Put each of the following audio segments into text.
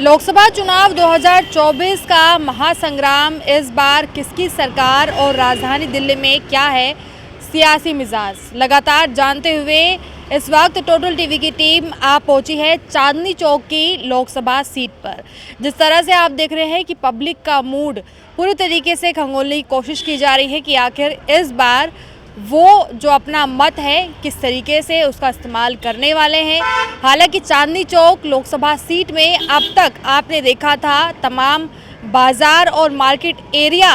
लोकसभा चुनाव 2024 का महासंग्राम इस बार किसकी सरकार और राजधानी दिल्ली में क्या है सियासी मिजाज लगातार जानते हुए इस वक्त टोटल टीवी की टीम आप पहुंची है चांदनी चौक की लोकसभा सीट पर। जिस तरह से आप देख रहे हैं कि पब्लिक का मूड पूरी तरीके से खंगोलने की कोशिश की जा रही है कि आखिर इस बार वो जो अपना मत है किस तरीके से उसका इस्तेमाल करने वाले हैं। हालांकि चांदनी चौक लोकसभा सीट में अब तक आपने देखा था तमाम बाज़ार और मार्केट एरिया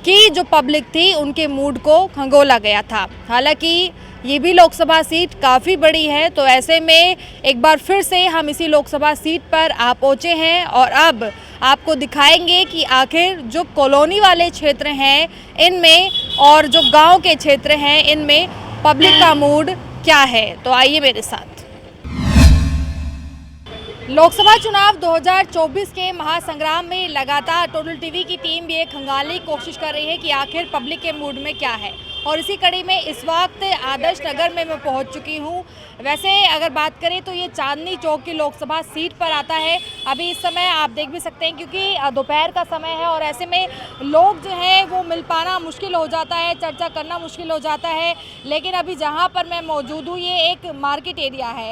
की जो पब्लिक थी उनके मूड को खंगोला गया था। हालांकि ये भी लोकसभा सीट काफ़ी बड़ी है, तो ऐसे में एक बार फिर से हम इसी लोकसभा सीट पर आ पहुँचे हैं और अब आपको दिखाएंगे कि आखिर जो कॉलोनी वाले क्षेत्र हैं इनमें और जो गांव के क्षेत्र हैं इनमें पब्लिक का मूड क्या है। तो आइए मेरे साथ। लोकसभा चुनाव 2024 के महासंग्राम में लगातार टोटल टीवी की टीम भी एक खंगालने की कोशिश कर रही है कि आखिर पब्लिक के मूड में क्या है, और इसी कड़ी में इस वक्त आदर्श नगर में मैं पहुंच चुकी हूं। वैसे अगर बात करें तो ये चांदनी चौक की लोकसभा सीट पर आता है। अभी इस समय आप देख भी सकते हैं क्योंकि दोपहर का समय है और ऐसे में लोग जो हैं वो मिल पाना मुश्किल हो जाता है, चर्चा करना मुश्किल हो जाता है। लेकिन अभी जहाँ पर मैं मौजूद हूँ ये एक मार्केट एरिया है।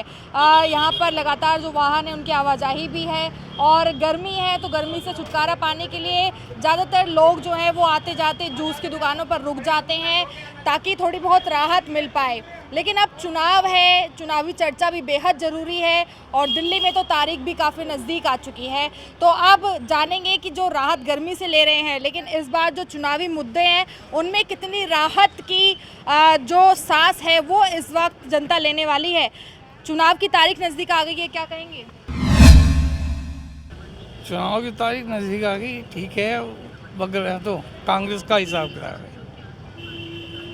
यहाँ पर लगातार जो वाहन है उनकी आवाजाही भी है और गर्मी है, तो गर्मी से छुटकारा पाने के लिए ज़्यादातर लोग जो हैं वो आते जाते जूस की दुकानों पर रुक जाते हैं ताकि थोड़ी बहुत राहत मिल पाए। लेकिन अब चुनाव है, चुनावी चर्चा भी बेहद ज़रूरी है और दिल्ली में तो तारीख भी काफ़ी नज़दीक आ चुकी है। तो अब जानेंगे कि जो राहत गर्मी से ले रहे हैं, लेकिन इस बार जो चुनावी मुद्दे हैं उनमें कितनी राहत की जो सांस है वो इस वक्त जनता लेने वाली है। चुनाव की तारीख नज़दीक आ गई है, क्या कहेंगे? चुनाव की तारीख नज़दीक आ गई, ठीक है, मगर तो कांग्रेस का हिसाब किताब है।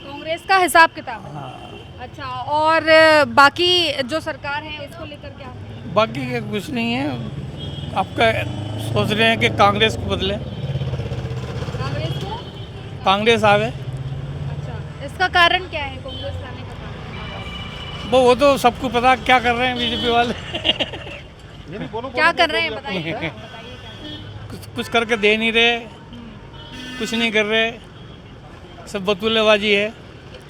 कांग्रेस का हिसाब किताब है। हाँ, अच्छा, और बाकी जो सरकार है उसको लेकर क्या? बाकी का कुछ नहीं है। आपका सोच रहे हैं कि कांग्रेस को बदले, कांग्रेस को? कांग्रेस आवे। अच्छा, इसका कारण क्या है कांग्रेस लाने का कारण? वो तो सबको पता क्या कर रहे हैं बीजेपी वाले। क्या कर रहे हैं बताइए। कुछ करके दे नहीं रहे, कुछ नहीं कर रहे, सब बतूलेबाजी है।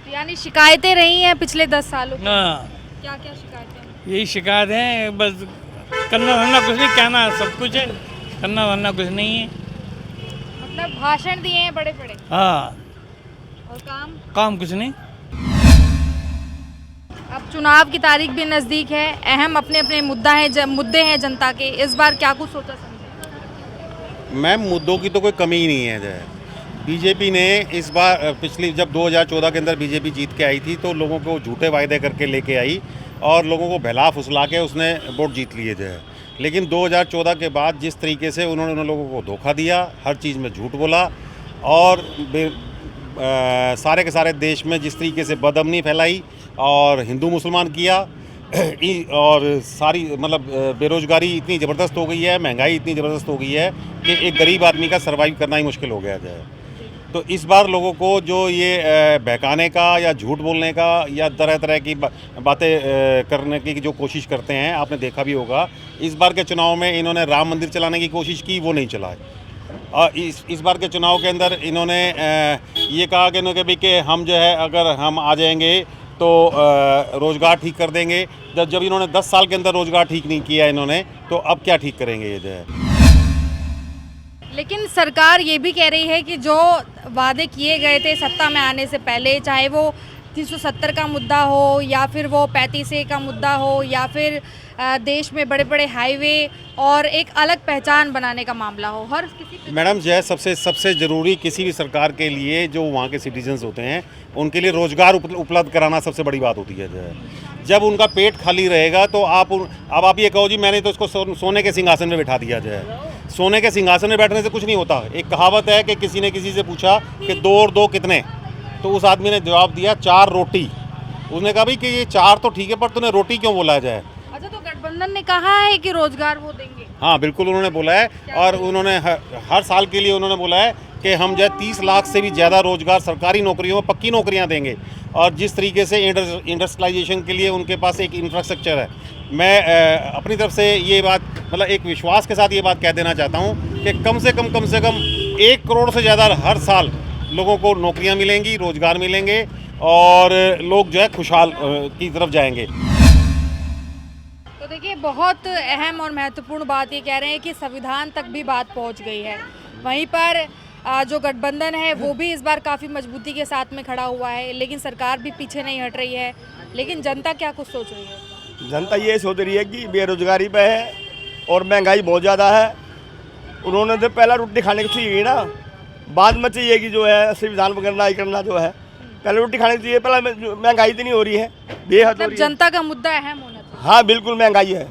यानी शिकायतें रही हैं पिछले 10 सालों की। हाँ, क्या क्या शिकायतें? यही शिकायत है, बस करना धरना कुछ नहीं, कहना सब कुछ है, करना धरना कुछ नहीं है। मतलब भाषण दिए हैं बड़े बड़े हाँ, और काम कुछ नहीं। अब चुनाव की तारीख भी नज़दीक है, अहम अपने अपने मुद्दे हैं जनता के। इस बार क्या कुछ सोचा समझा? मैम, मुद्दों की तो कोई कमी ही नहीं है। बीजेपी ने इस बार पिछली जब 2014 के अंदर बीजेपी जीत के आई थी तो लोगों को झूठे वायदे करके लेके आई और लोगों को बहला फुसला के उसने वोट जीत लिए थे। लेकिन 2014 के बाद जिस तरीके से उन्होंने उन लोगों को धोखा दिया, हर चीज़ में झूठ बोला और सारे के सारे देश में जिस तरीके से बदअमनी फैलाई और हिंदू मुसलमान किया और सारी मतलब बेरोज़गारी इतनी ज़बरदस्त हो गई है, महंगाई इतनी ज़बरदस्त हो गई है कि एक गरीब आदमी का सर्वाइव करना ही मुश्किल हो गया है। तो इस बार लोगों को जो ये बहकाने का या झूठ बोलने का या तरह तरह की बातें करने की जो कोशिश करते हैं, आपने देखा भी होगा इस बार के चुनाव में इन्होंने राम मंदिर चलाने की कोशिश की, वो नहीं चला है। और इस बार के चुनाव के अंदर इन्होंने ये कहा कि हम जो है अगर हम आ जाएंगे तो रोज़गार ठीक कर देंगे। जब इन्होंने 10 साल के अंदर रोज़गार ठीक नहीं किया इन्होंने, तो अब क्या ठीक करेंगे ये जो है। लेकिन सरकार ये भी कह रही है कि जो वादे किए गए थे सत्ता में आने से पहले, चाहे वो 370 का मुद्दा हो या फिर वो 35A का मुद्दा हो या फिर देश में बड़े बड़े हाईवे और एक अलग पहचान बनाने का मामला हो, हर किसी मैडम जो है सबसे ज़रूरी किसी भी सरकार के लिए जो वहाँ के सिटीजन्स होते हैं उनके लिए रोज़गार उपलब्ध कराना सबसे बड़ी बात होती है। जो है जब उनका पेट खाली रहेगा तो अब आप ये कहो जी मैंने तो इसको सोने के सिंहासन में बैठा दिया। जो है सोने के सिंहासन में बैठने से कुछ नहीं होता। एक कहावत है कि किसी ने किसी से पूछा कि 2 और 2 कितने, तो उस आदमी ने जवाब दिया 4 रोटी। उसने कहा भाई कि ये 4 तो ठीक है पर तूने रोटी क्यों बोला जाए। अच्छा, तो गठबंधन ने कहा है कि रोजगार वो देंगे? हाँ बिल्कुल उन्होंने बोला है और उन्होंने हर साल के लिए उन्होंने बोला है कि हम जो है 30 लाख से भी ज़्यादा रोज़गार सरकारी नौकरियों में पक्की नौकरियां देंगे। और जिस तरीके से इंडस्ट्रियलाइजेशन के लिए उनके पास एक इंफ्रास्ट्रक्चर है, मैं अपनी तरफ से ये बात मतलब एक विश्वास के साथ ये बात कह देना चाहता हूँ कि कम से कम 1 करोड़ से ज़्यादा हर साल लोगों को नौकरियाँ मिलेंगी, रोज़गार मिलेंगे और लोग जो है खुशहाल की तरफ जाएंगे। तो देखिए, बहुत अहम और महत्वपूर्ण बात ये कह रहे हैं कि संविधान तक भी बात पहुंच गई है। वहीं पर जो गठबंधन है वो भी इस बार काफ़ी मजबूती के साथ में खड़ा हुआ है, लेकिन सरकार भी पीछे नहीं हट रही है। लेकिन जनता क्या कुछ सोच रही है? जनता ये सोच रही है कि बेरोजगारी पे है और महंगाई बहुत ज़्यादा है। उन्होंने तो पहला रोटी खाने की चाहिए ना, बाद में चाहिए कि जो है संविधान वगैरह करना जो है, पहले रोटी खाने की चाहिए। पहले महंगाई इतनी हो रही है, बेहद हो रही है। जनता का मुद्दा अहम होना चाहिए। हाँ बिल्कुल, महंगाई है,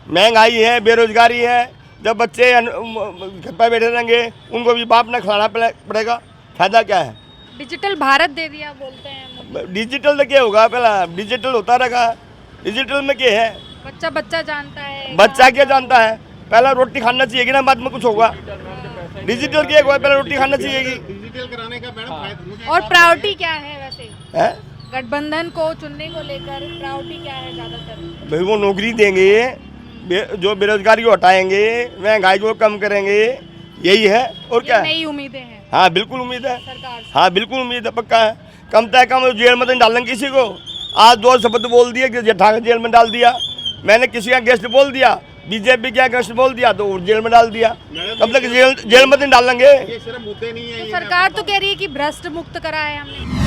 महंगाई है, बेरोजगारी है। जब बच्चे घर पर बैठे रहेंगे उनको भी बाप ने खिलाना पड़ेगा, फायदा क्या है? डिजिटल भारत दे दिया बोलते हैं। डिजिटल तो क्या होगा, पहला डिजिटल होता रहेगा। डिजिटल में क्या है? बच्चा जानता है। बच्चा क्या जानता है? पहला रोटी खाना चाहिए कि ना, बाद में कुछ होगा। डिजिटल क्या होगा, पहले रोटी खाना चाहिए। डिजिटल कराने का मैडम और प्रायोरिटी क्या है वैसे है? गठबंधन को चुनने को लेकर? प्रायोरिटी क्या है ज़्यादातर? भाई वो नौकरी देंगे, जो बेरोजगारी को हटाएंगे, महंगाई को कम करेंगे, यही है। और क्या है? नई उम्मीदें हैं हाँ बिल्कुल उम्मीद है सरकार से। हाँ बिल्कुल उम्मीद है, पक्का है। कम से कम जेल में तो नहीं डालेंगे किसी को। आज 2 शब्द बोल दिए कि जेठा जेल में डाल दिया। मैंने किसी का गेस्ट बोल दिया, बीजेपी का गेस्ट बोल दिया तो जेल में डाल दिया। कब तक जेल में नहीं डालेंगे? ये सिर्फ मुद्दे नहीं है। तो सरकार तो कह रही है कि भ्रष्ट मुक्त करा है हमने।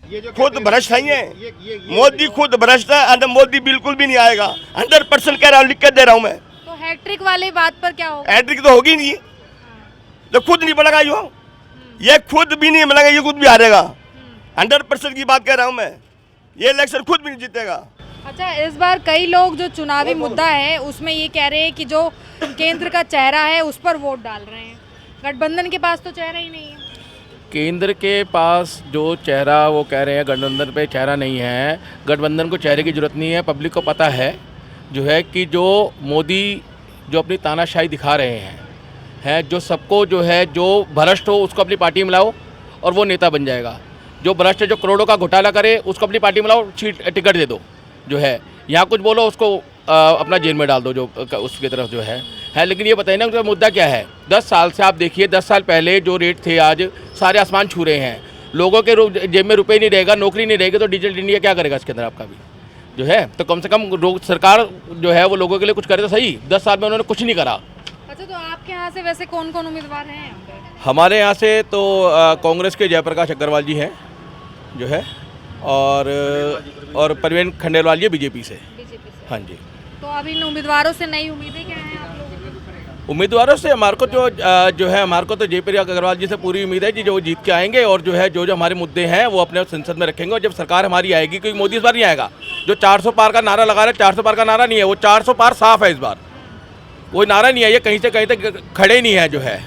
ये जो खुद भ्रष्ट है ये ये मोदी खुद भ्रष्ट है। और मोदी बिल्कुल भी नहीं आएगा, 100% कह रहा हूँ, लिख कर दे रहा हूँ मैं। तो हैट्रिक वाली बात पर क्या होगा? हैट्रिक तो होगी नहीं, तो खुद नहीं बनेगा ये खुद भी नहीं बनेगा, ये खुद भी हारेगा। 100% की बात कह रहा हूँ मैं, ये इलेक्शन खुद भी नहीं जीतेगा। अच्छा, इस बार कई लोग जो चुनावी मुद्दा है उसमें ये कह रहे हैं कि जो केंद्र का चेहरा है उस पर वोट डाल रहे हैं। गठबंधन के पास तो चेहरा ही नहीं है। केंद्र के पास जो चेहरा वो कह रहे हैं, गठबंधन पे चेहरा नहीं है। गठबंधन को चेहरे की जरूरत नहीं है। पब्लिक को पता है जो है कि जो मोदी जो अपनी तानाशाही दिखा रहे हैं जो सबको जो है जो भ्रष्ट हो उसको अपनी पार्टी में लाओ और वो नेता बन जाएगा। जो भ्रष्ट जो करोड़ों का घोटाला करे उसको अपनी पार्टी में लाओ, टिकट दे दो। जो है यहाँ कुछ बोलो उसको अपना जेल में डाल दो, जो उसकी तरफ जो है। लेकिन ये बताइए ना उनका मुद्दा क्या है? 10 साल से आप देखिए, 10 साल पहले जो रेट थे आज सारे आसमान छू रहे हैं। लोगों के जेब में रुपये नहीं रहेगा, नौकरी नहीं रहेगी, तो डिजिटल इंडिया क्या करेगा इसके अंदर आपका भी जो है? तो कम से कम सरकार जो है वो लोगों के लिए कुछ करे तो सही। 10 साल में उन्होंने कुछ नहीं करा। अच्छा, तो आपके यहाँ से वैसे कौन कौन उम्मीदवार हैं यहाँ पे? हमारे यहाँ से तो कांग्रेस के जयप्रकाश अग्रवाल जी हैं जो है, और परवीन खंडेलवाल जी बीजेपी से। हाँ जी। तो अभी इन उम्मीदवारों से नई उम्मीदें क्या हैं आप लोगों की? उम्मीदवारों से हमारे को जो है हमारे को तो जयप्रकाश अग्रवाल जी से पूरी उम्मीद है कि जो जीत के आएंगे और जो है जो हमारे मुद्दे हैं वो अपने संसद में रखेंगे। और जब सरकार हमारी आएगी, क्योंकि मोदी इस बार नहीं आएगा। जो 400 पार का नारा लगा रहे हैं, 400 पार का नारा नहीं है, वो 400 पार साफ है। इस बार कोई नारा नहीं है, ये कहीं से कहीं तक खड़े नहीं है। जो है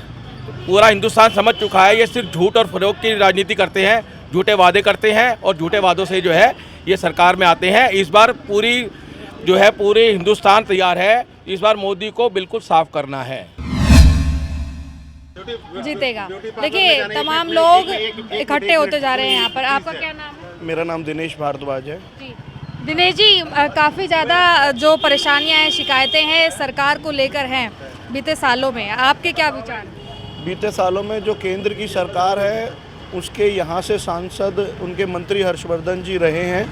पूरा हिंदुस्तान समझ चुका है, ये सिर्फ झूठ और फरोग की राजनीति करते हैं, झूठे वादे करते हैं और झूठे वादों से जो है ये सरकार में आते हैं। इस बार पूरे हिंदुस्तान तैयार है, इस बार मोदी को बिल्कुल साफ करना है। जीतेगा। देखिए, तमाम लोग इकट्ठे होते जा रहे हैं यहाँ पर। आपका क्या नाम है? मेरा नाम दिनेश भारद्वाज है। जी दिनेश जी, काफ़ी ज़्यादा जो परेशानियाँ हैं, शिकायतें हैं सरकार को लेकर हैं बीते सालों में, आपके क्या विचार? बीते सालों में जो केंद्र की सरकार है उसके यहाँ से सांसद उनके मंत्री हर्षवर्धन जी रहे हैं,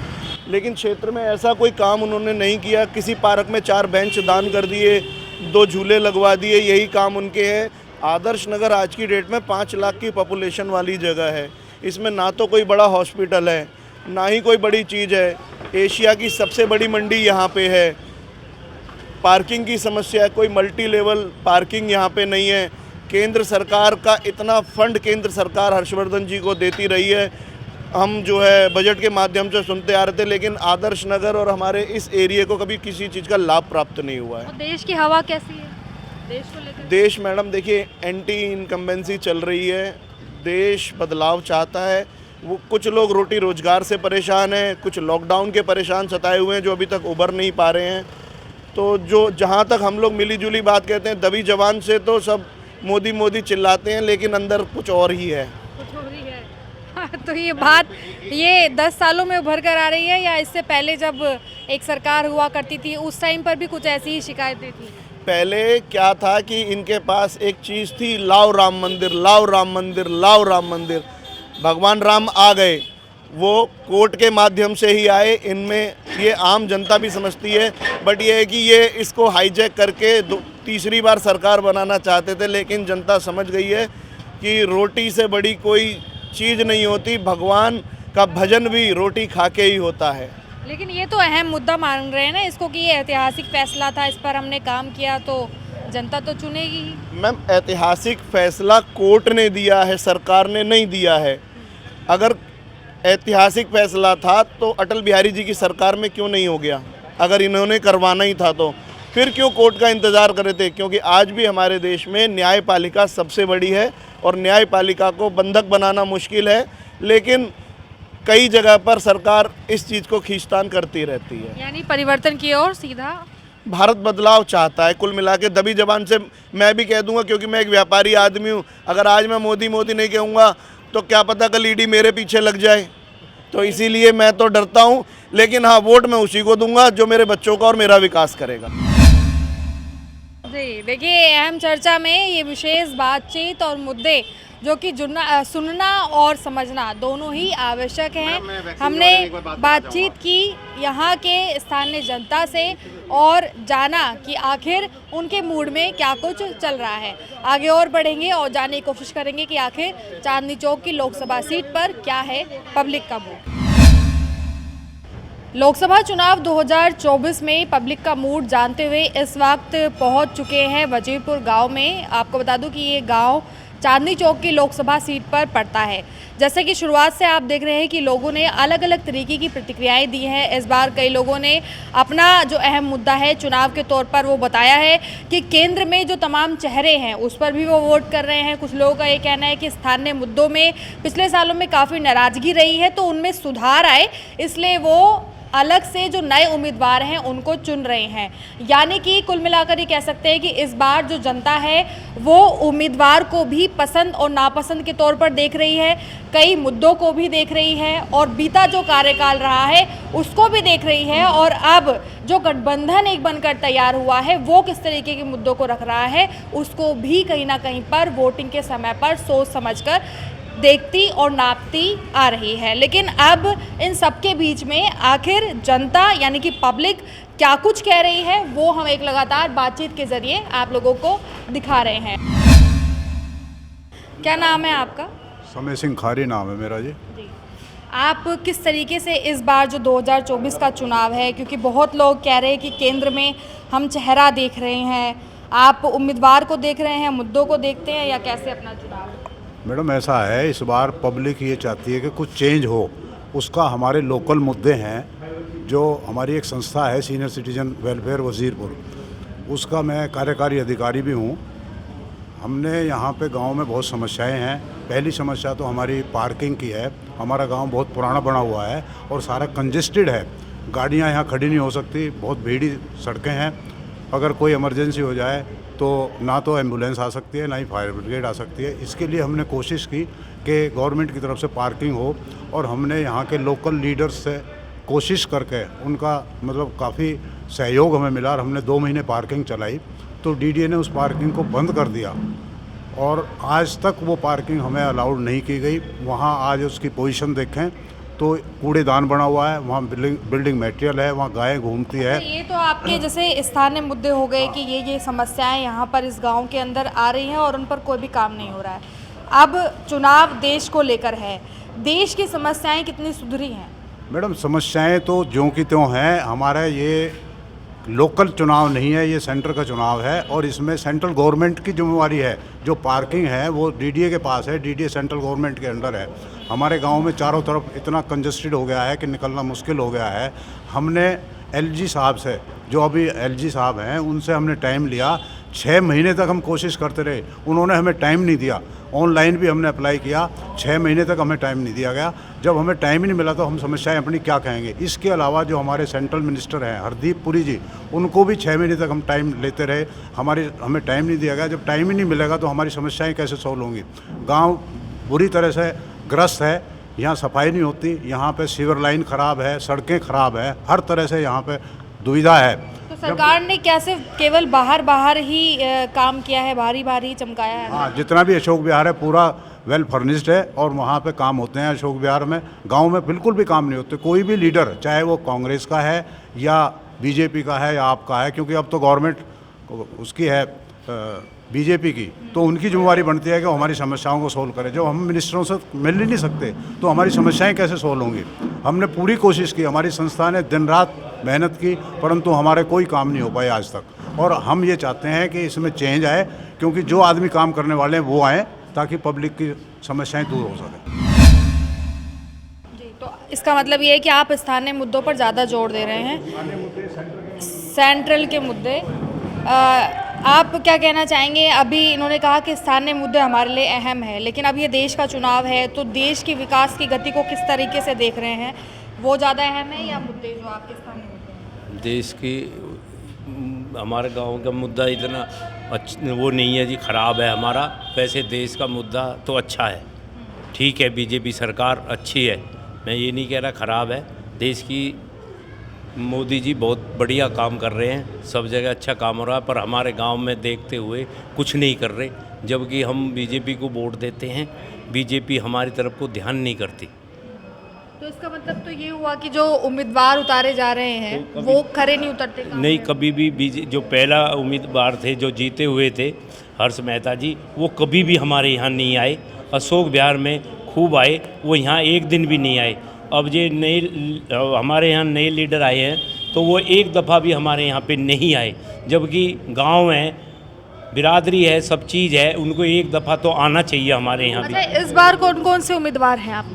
लेकिन क्षेत्र में ऐसा कोई काम उन्होंने नहीं किया। किसी पार्क में 4 बेंच दान कर दिए, 2 झूले लगवा दिए, यही काम उनके हैं। आदर्श नगर आज की डेट में 5 लाख की पॉपुलेशन वाली जगह है। इसमें ना तो कोई बड़ा हॉस्पिटल है, ना ही कोई बड़ी चीज़ है। एशिया की सबसे बड़ी मंडी यहाँ पे है। पार्किंग की समस्या है, कोई मल्टी लेवल पार्किंग यहाँ पे नहीं है। केंद्र सरकार का इतना फंड केंद्र सरकार हर्षवर्धन जी को देती रही है, हम जो है बजट के माध्यम से सुनते आ रहे थे, लेकिन आदर्श नगर और हमारे इस एरिया को कभी किसी चीज़ का लाभ प्राप्त नहीं हुआ है। और देश की हवा कैसी है देश को लेकर? देश मैडम देखिए, एंटी इनकम्बेंसी चल रही है। देश बदलाव चाहता है। वो कुछ लोग रोटी रोजगार से परेशान हैं, कुछ लॉकडाउन के परेशान सताए हुए हैं जो अभी तक उभर नहीं पा रहे हैं। तो जो जहाँ तक हम लोग मिली जुली बात कहते हैं, दबी जबान से तो सब मोदी मोदी चिल्लाते हैं, लेकिन अंदर कुछ और ही है। कुछ हो रही है। तो ये 10 सालों में उभर कर आ रही है या इससे पहले जब एक सरकार हुआ करती थी उस टाइम पर भी कुछ ऐसी ही शिकायतें थी? पहले क्या था कि इनके पास एक चीज़ थी, लाओ राम मंदिर, लाओ राम मंदिर, लाओ राम मंदिर। भगवान राम आ गए, वो कोर्ट के माध्यम से ही आए। इनमें ये आम जनता भी समझती है, बट ये है कि ये इसको हाईजैक करके तीसरी बार सरकार बनाना चाहते थे, लेकिन जनता समझ गई है कि रोटी से बड़ी कोई चीज़ नहीं होती। भगवान का भजन भी रोटी खा के ही होता है। लेकिन ये तो अहम मुद्दा मान रहे हैं ना इसको कि ये ऐतिहासिक फैसला था, इस पर हमने काम किया तो जनता तो चुनेगी ही। मैम, ऐतिहासिक फैसला कोर्ट ने दिया है, सरकार ने नहीं दिया है। अगर ऐतिहासिक फैसला था तो अटल बिहारी जी की सरकार में क्यों नहीं हो गया? अगर इन्होंने करवाना ही था तो फिर क्यों कोर्ट का इंतज़ार कर रहे थे? क्योंकि आज भी हमारे देश में न्यायपालिका सबसे बड़ी है और न्यायपालिका को बंधक बनाना मुश्किल है, लेकिन कई जगह पर सरकार इस चीज़ को खींचतान करती रहती है। यानी परिवर्तन की ओर सीधा भारत बदलाव चाहता है। कुल मिला के दबी जबान से मैं भी कह दूंगा, क्योंकि मैं एक व्यापारी आदमी हूँ। अगर आज मैं मोदी मोदी नहीं कहूँगा तो क्या पता कल ईडी मेरे पीछे लग जाए। तो इसीलिए मैं तो डरता हूँ, लेकिन हाँ, वोट मैं उसी को दूंगा जो मेरे बच्चों का और मेरा विकास करेगा। जी देखिए, अहम चर्चा में ये विशेष बातचीत और मुद्दे जो कि सुनना और समझना दोनों ही आवश्यक हैं। हमने बातचीत की यहाँ के स्थानीय जनता से और जाना कि आखिर उनके मूड में क्या कुछ चल रहा है। आगे और बढ़ेंगे और जानने की कोशिश करेंगे कि आखिर चांदनी चौक की लोकसभा सीट पर क्या है पब्लिक का मूड। लोकसभा चुनाव 2024 में पब्लिक का मूड जानते हुए इस वक्त पहुंच चुके हैं वजीरपुर गांव में। आपको बता दूं कि ये गांव चांदनी चौक की लोकसभा सीट पर पड़ता है। जैसे कि शुरुआत से आप देख रहे हैं कि लोगों ने अलग अलग तरीके की प्रतिक्रियाएं दी हैं। इस बार कई लोगों ने अपना जो अहम मुद्दा है चुनाव के तौर पर वो बताया है कि केंद्र में जो तमाम चेहरे हैं उस पर भी वो वोट कर रहे हैं। कुछ लोगों का ये कहना है कि स्थानीय मुद्दों में पिछले सालों में काफ़ी नाराज़गी रही है तो उनमें सुधार आए, इसलिए वो अलग से जो नए उम्मीदवार हैं उनको चुन रहे हैं। यानी कि कुल मिलाकर ये कह सकते हैं कि इस बार जो जनता है वो उम्मीदवार को भी पसंद और नापसंद के तौर पर देख रही है, कई मुद्दों को भी देख रही है और बीता जो कार्यकाल रहा है उसको भी देख रही है। और अब जो गठबंधन एक बनकर तैयार हुआ है वो किस तरीके के मुद्दों को रख रहा है उसको भी कहीं ना कहीं पर वोटिंग के समय पर सोच समझकर देखती और नापती आ रही है। लेकिन अब इन सब के बीच में आखिर जनता यानी कि पब्लिक क्या कुछ कह रही है वो हम एक लगातार बातचीत के जरिए आप लोगों को दिखा रहे हैं। क्या नाम है आपका? समय सिंह खारी नाम है मेरा जी। आप किस तरीके से इस बार जो 2024 का चुनाव है, क्योंकि बहुत लोग कह रहे हैं कि केंद्र में हम चेहरा देख रहे हैं, आप उम्मीदवार को देख रहे हैं, मुद्दों को देखते हैं या कैसे अपना चुनाव? मैडम ऐसा है, इस बार पब्लिक ये चाहती है कि कुछ चेंज हो। उसका हमारे लोकल मुद्दे हैं, जो हमारी एक संस्था है सीनियर सिटीजन वेलफेयर वजीरपुर, उसका मैं कार्यकारी अधिकारी भी हूँ। हमने यहाँ पे गांव में बहुत समस्याएं हैं। पहली समस्या तो हमारी पार्किंग की है। हमारा गांव बहुत पुराना बना हुआ है और सारा कंजेस्टेड है, गाड़ियाँ यहाँ खड़ी नहीं हो सकती, बहुत भीड़ी सड़कें हैं। अगर कोई इमरजेंसी हो जाए तो ना तो एम्बुलेंस आ सकती है ना ही फायर ब्रिगेड आ सकती है। इसके लिए हमने कोशिश की कि गवर्नमेंट की तरफ से पार्किंग हो और हमने यहाँ के लोकल लीडर्स से कोशिश करके उनका मतलब काफ़ी सहयोग हमें मिला और हमने 2 महीने पार्किंग चलाई तो डीडीए ने उस पार्किंग को बंद कर दिया और आज तक वो पार्किंग हमें अलाउड नहीं की गई। वहाँ आज उसकी पोजीशन देखें तो कूड़ेदान बना हुआ है, वहाँ बिल्डिंग मटेरियल है, वहाँ गायें घूमती है। ये तो आपके जैसे स्थानीय मुद्दे हो गए कि ये समस्याएं यहाँ पर इस गांव के अंदर आ रही हैं और उन पर कोई भी काम नहीं हो रहा है। अब चुनाव देश को लेकर है, देश की समस्याएं कितनी सुधरी हैं? मैडम समस्याएं तो ज्यों की त्यों हैं। हमारा ये लोकल चुनाव नहीं है, ये सेंटर का चुनाव है और इसमें सेंट्रल गवर्नमेंट की जिम्मेवारी है। जो पार्किंग है वो डीडीए के पास है, डीडीए सेंट्रल गवर्नमेंट के अंडर है। हमारे गांव में चारों तरफ इतना कंजस्टेड हो गया है कि निकलना मुश्किल हो गया है। हमने एलजी साहब से, जो अभी एलजी साहब हैं, उनसे हमने टाइम लिया। 6 महीने तक हम कोशिश करते रहे, उन्होंने हमें टाइम नहीं दिया। ऑनलाइन भी हमने अप्लाई किया, 6 महीने तक हमें टाइम नहीं दिया गया। जब हमें टाइम ही नहीं मिला तो हम समस्याएं अपनी क्या कहेंगे। इसके अलावा जो हमारे सेंट्रल मिनिस्टर हैं हरदीप पुरी जी, उनको भी 6 महीने तक हम टाइम लेते रहे, हमें टाइम नहीं दिया गया। जब टाइम ही नहीं मिलेगा तो हमारी समस्याएं कैसे सॉल्व होंगी। गाँव बुरी तरह से ग्रस्त है। यहाँ सफाई नहीं होती, यहाँ पे सीवर लाइन ख़राब है, सड़कें ख़राब है, हर तरह से यहाँ पे दुविधा है। तो सरकार ने कैसे केवल बाहर ही काम किया है, बाहर ही चमकाया है? हाँ, जितना भी अशोक विहार है पूरा वेल फर्निश्ड है और वहाँ पे काम होते हैं। अशोक विहार में गांव में बिल्कुल भी काम नहीं होते। कोई भी लीडर, चाहे वो कांग्रेस का है या बीजेपी का है या आपका है, क्योंकि अब तो गवर्नमेंट उसकी है बीजेपी की, तो उनकी जिम्मेवारी बनती है कि वो हमारी समस्याओं को सोल्व करें। जब हम मिनिस्टरों से मिल ही नहीं सकते तो हमारी समस्याएं कैसे सोल्व होंगी? हमने पूरी कोशिश की, हमारी संस्था ने दिन रात मेहनत की, परंतु हमारे कोई काम नहीं हो पाए आज तक। और हम ये चाहते हैं कि इसमें चेंज आए, क्योंकि जो आदमी काम करने वाले हैं वो आएँ ताकि पब्लिक की समस्याएं दूर हो सकें। जी, तो इसका मतलब ये है कि आप स्थानीय मुद्दों पर ज़्यादा जोर दे रहे हैं, सेंट्रल के मुद्दे। आप क्या कहना चाहेंगे? अभी इन्होंने कहा कि स्थानीय मुद्दे हमारे लिए अहम है, लेकिन अब ये देश का चुनाव है, तो देश की विकास की गति को किस तरीके से देख रहे हैं? वो ज़्यादा अहम है या मुद्दे जो आपके स्थानीय मुद्दे हैं? देश की हमारे गांव का मुद्दा इतना वो नहीं है जी, ख़राब है हमारा। वैसे देश का मुद्दा तो अच्छा है, ठीक है, बीजेपी सरकार अच्छी है, मैं ये नहीं कह रहा ख़राब है। देश की मोदी जी बहुत बढ़िया काम कर रहे हैं, सब जगह अच्छा काम हो रहा है, पर हमारे गांव में देखते हुए कुछ नहीं कर रहे। जबकि हम बीजेपी को वोट देते हैं, बीजेपी हमारी तरफ को ध्यान नहीं करती। तो इसका मतलब तो ये हुआ कि जो उम्मीदवार उतारे जा रहे हैं वो खरे नहीं उतरते काम नहीं, में? कभी भी जो पहला उम्मीदवार थे जो जीते हुए थे हर्ष मेहता जी, वो कभी भी हमारे यहाँ नहीं आए। अशोक विहार में खूब आए, वो यहाँ एक दिन भी नहीं आए। अब ये नए हमारे यहाँ नए लीडर आए हैं तो वो एक दफ़ा भी हमारे यहाँ पे नहीं आए, जबकि गांव है, बिरादरी है, सब चीज़ है, उनको एक दफ़ा तो आना चाहिए हमारे यहाँ भी। अच्छा, इस बार कौन कौन से उम्मीदवार हैं आप?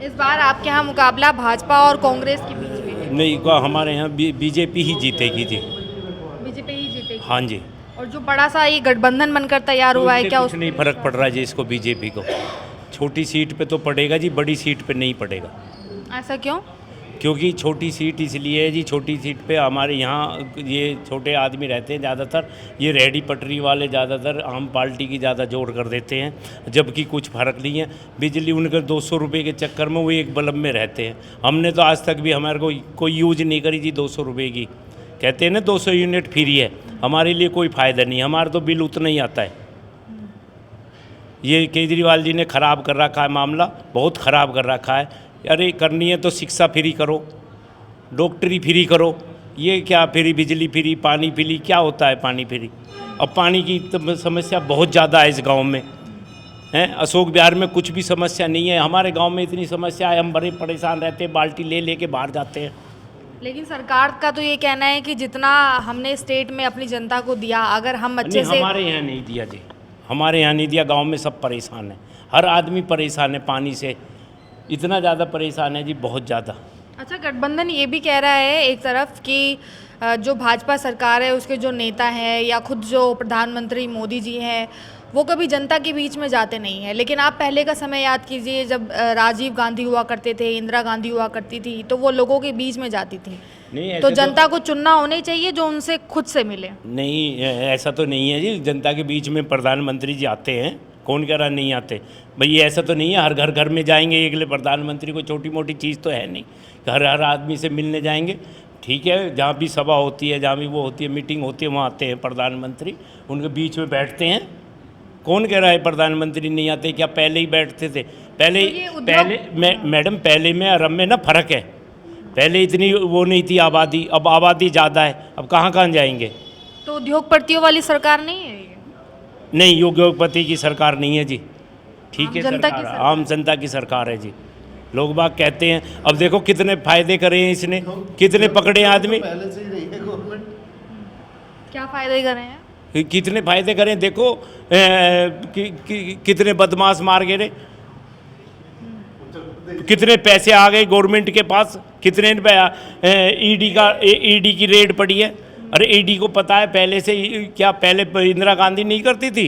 इस बार आपके यहाँ मुकाबला भाजपा और कांग्रेस के बीच में है? नहीं, हमारे यहाँ बीजेपी ही जीतेगी जी। बीजेपी ही जीतेगी? हाँ जी। और जो बड़ा सा ये गठबंधन बनकर तैयार हुआ है, उससे क्या कुछ नहीं फर्क पड़ रहा है जी इसको, बीजेपी को। छोटी सीट पे तो पड़ेगा जी, बड़ी सीट पे नहीं पड़ेगा। ऐसा क्यों? क्योंकि छोटी सीट इसलिए है जी, छोटी सीट पे हमारे यहाँ ये छोटे आदमी रहते हैं ज़्यादातर, ये रेहड़ी पटरी वाले ज़्यादातर आम पार्टी की ज़्यादा जोर कर देते हैं, जबकि कुछ फ़र्क नहीं है। बिजली उनके 200 रुपये के चक्कर में वो एक बल्ब में रहते हैं। हमने तो आज तक भी हमारे को कोई यूज नहीं करी जी 200 रुपये की। कहते हैं ना 200 यूनिट फ्री है, हमारे लिए कोई फ़ायदा नहीं, हमारा तो बिल उतना ही आता है। ये केजरीवाल जी ने ख़राब कर रखा है मामला, बहुत ख़राब कर रखा है। अरे करनी है तो शिक्षा फ्री करो, डॉक्टरी फ्री करो, ये क्या फ्री, बिजली फ्री, पानी फ्री, क्या होता है पानी फ्री? अब पानी की तो समस्या बहुत ज़्यादा है इस गांव में, हैं। अशोक विहार में कुछ भी समस्या नहीं है, हमारे गांव में इतनी समस्या है, हम बड़े परेशान रहते हैं, बाल्टी ले लेके बाहर जाते हैं। लेकिन सरकार का तो ये कहना है कि जितना हमने स्टेट में अपनी जनता को दिया, अगर हम अच्छे से... हमारे यहाँ नहीं दिया जी, हमारे यहाँ नहीं दिया। गांव में सब परेशान है, हर आदमी परेशान है, पानी से इतना ज़्यादा परेशान है जी, बहुत ज़्यादा। अच्छा, गठबंधन ये भी कह रहा है एक तरफ कि जो भाजपा सरकार है उसके जो नेता हैं या खुद जो प्रधानमंत्री मोदी जी हैं वो कभी जनता के बीच में जाते नहीं हैं। लेकिन आप पहले का समय याद कीजिए, जब राजीव गांधी हुआ करते थे, इंदिरा गांधी हुआ करती थी, तो वो लोगों के बीच में जाती थी। नहीं, तो जनता को चुनना होने चाहिए जो उनसे खुद से मिले। नहीं, ऐसा तो नहीं है जी, जनता के बीच में प्रधानमंत्री जी आते हैं, कौन कह रहा नहीं आते भाई? ऐसा तो नहीं है हर घर में जाएंगे एक ले प्रधानमंत्री को, छोटी मोटी चीज़ तो है नहीं, हर आदमी से मिलने जाएंगे। ठीक है, जहाँ भी सभा होती है, जहाँ भी वो होती है, मीटिंग होती है, वहाँ आते हैं प्रधानमंत्री, उनके बीच में बैठते हैं। कौन कह रहा है प्रधानमंत्री नहीं आते? क्या पहले ही बैठते थे? पहले मैडम, पहले में और अब में ना फ़र्क है। पहले इतनी वो नहीं थी आबादी, अब आबादी ज़्यादा है, अब कहाँ जाएंगे? तो उद्योगपतियों वाली सरकार नहीं है ये? नहीं, उद्योगपति की सरकार नहीं है जी, ठीक है, जनता की सरकार आम जनता की सरकार है जी। लोग बाग कहते हैं, अब देखो कितने फ़ायदे करे हैं इसने, कितने पकड़े आदमी, क्या फ़ायदे कर रहे हैं? कितने फ़ायदे करें, देखो कितने बदमाश मार गिरे, कितने पैसे आ गए गवर्नमेंट के पास, कितने ईडी की रेड पड़ी है। अरे ईडी को पता है पहले से, क्या पहले इंदिरा गांधी नहीं करती थी?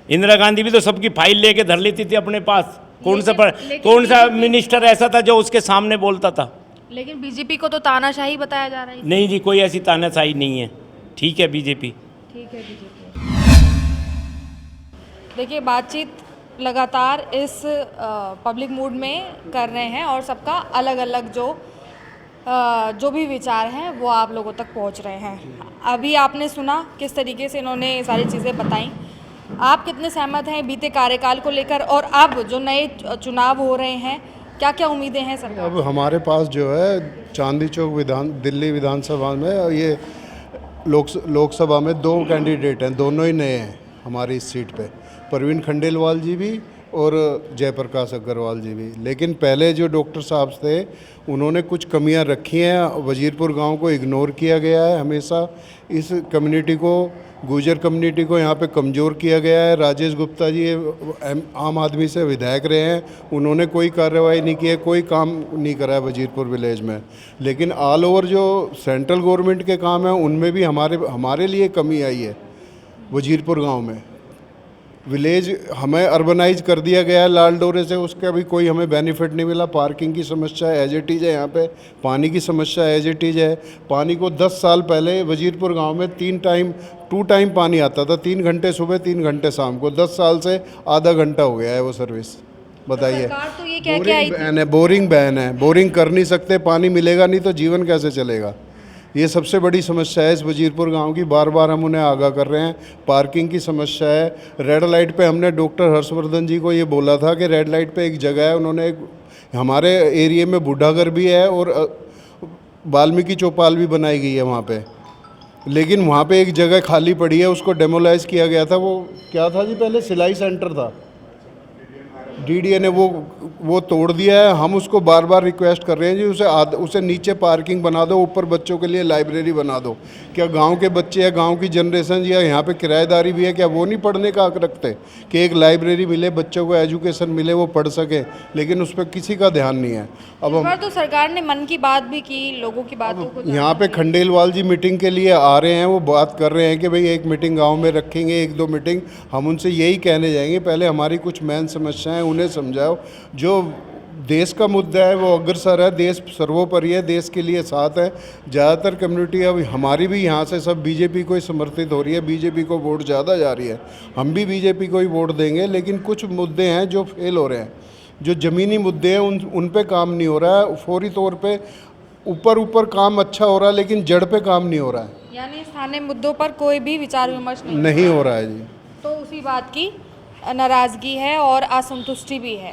इंदिरा गांधी भी तो सबकी फाइल लेके धर लेती थी अपने पास। कौन सा मिनिस्टर ऐसा था जो उसके सामने बोलता था? लेकिन बीजेपी को तो तानाशाही बताया जा रहा है। नहीं जी, कोई ऐसी तानाशाही नहीं है, ठीक है बीजेपी। ठीक है बीजेपी। देखिए, बातचीत लगातार इस पब्लिक मूड में कर रहे हैं और सबका अलग अलग जो भी विचार हैं वो आप लोगों तक पहुंच रहे हैं। अभी आपने सुना किस तरीके से इन्होंने सारी चीज़ें बताई। आप कितने सहमत हैं बीते कार्यकाल को लेकर, और अब जो नए चुनाव हो रहे हैं क्या क्या उम्मीदें हैं सरकार? अब हमारे पास जो है चांदनी चौक दिल्ली विधानसभा में और ये लोकसभा में 2 कैंडिडेट हैं, दोनों ही नए हैं हमारी इस सीट पे, परवीन खंडेलवाल जी भी और जयप्रकाश अग्रवाल जी भी। लेकिन पहले जो डॉक्टर साहब थे उन्होंने कुछ कमियां रखी हैं। वजीरपुर गांव को इग्नोर किया गया है हमेशा, इस कम्युनिटी को, गुर्जर कम्युनिटी को यहाँ पे कमज़ोर किया गया है। राजेश गुप्ता जी आम आदमी से विधायक रहे हैं, उन्होंने कोई कार्रवाई नहीं की है, कोई काम नहीं करा है वजीरपुर विलेज में। लेकिन ऑल ओवर जो सेंट्रल गवर्नमेंट के काम हैं उनमें भी हमारे लिए कमी आई है। वजीरपुर गांव में विलेज हमें अर्बनाइज कर दिया गया है लाल डोरे से, उसका भी कोई हमें बेनिफिट नहीं मिला। पार्किंग की समस्या एज इट इज़ है यहाँ पे, पानी की समस्या एज इट इज़ है। पानी को 10 साल पहले वजीरपुर गांव में 2 टाइम पानी आता था, 3 घंटे सुबह 3 घंटे शाम को। 10 साल से आधा घंटा हो गया है वो सर्विस। बताइए, सरकार तो ये कह के आई थी, बोरिंग बैन है, बोरिंग कर नहीं सकते, पानी मिलेगा नहीं तो जीवन कैसे चलेगा। ये सबसे बड़ी समस्या है इस वजीरपुर गांव की, बार बार हम उन्हें आगाह कर रहे हैं। पार्किंग की समस्या है। रेड लाइट पे हमने डॉक्टर हर्षवर्धन जी को ये बोला था कि रेड लाइट पे एक जगह है, उन्होंने हमारे एरिया में बूढ़ाघर भी है और वाल्मीकि चौपाल भी बनाई गई है वहाँ पे, लेकिन वहाँ पे एक जगह खाली पड़ी है, उसको डेमोलाइज किया गया था। वो क्या था जी, पहले सिलाई सेंटर था, डीडीए ने वो तोड़ दिया है। हम उसको बार बार रिक्वेस्ट कर रहे हैं जी उसे नीचे पार्किंग बना दो, ऊपर बच्चों के लिए लाइब्रेरी बना दो। क्या गांव के बच्चे या गांव की जनरेशन या यहाँ पे किराएदारी भी है, क्या वो नहीं पढ़ने का हक रखते कि एक लाइब्रेरी मिले, बच्चों को एजुकेशन मिले, वो पढ़ सके? लेकिन उस पर किसी का ध्यान नहीं है। अब हम तो सरकार ने मन की बात भी की, लोगों की बातों को यहाँ पे खंडेलवाल जी मीटिंग के लिए आ रहे हैं, वो बात कर रहे हैं कि भाई एक मीटिंग गांव में रखेंगे, 1-2 मीटिंग। हम उनसे यही कहने जाएंगे, पहले हमारी कुछ मेन समस्याएं उन्हें समझाओ। जो देश का मुद्दा है वो अग्रसर है, देश सर्वोपरि है, देश के लिए साथ है। ज़्यादातर कम्युनिटी अब हमारी भी यहाँ से सब बीजेपी को ही समर्थित हो रही है, बीजेपी को वोट ज़्यादा जा रही है। हम भी बीजेपी को ही वोट देंगे, लेकिन कुछ मुद्दे हैं जो फेल हो रहे हैं, जो ज़मीनी मुद्दे हैं उन पे काम नहीं हो रहा है। फौरी तौर पे ऊपर काम अच्छा हो रहा है, लेकिन जड़ पे काम नहीं हो रहा है। यानी स्थानीय मुद्दों पर कोई भी विचार विमर्श नहीं हो रहा है जी। तो उसी बात की नाराज़गी है और असंतुष्टि भी है।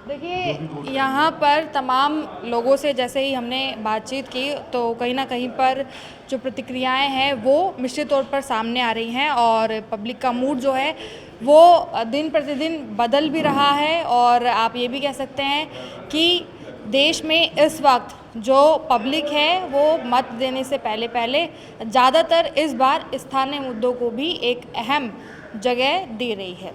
देखिए, यहाँ पर तमाम लोगों से जैसे ही हमने बातचीत की तो कहीं ना कहीं पर जो प्रतिक्रियाएं हैं वो मिश्रित तौर पर सामने आ रही हैं, और पब्लिक का मूड जो है वो दिन प्रतिदिन बदल भी रहा है। और आप ये भी कह सकते हैं कि देश में इस वक्त जो पब्लिक है वो मत देने से पहले ज़्यादातर इस बार स्थानीय मुद्दों को भी एक अहम जगह दे रही है।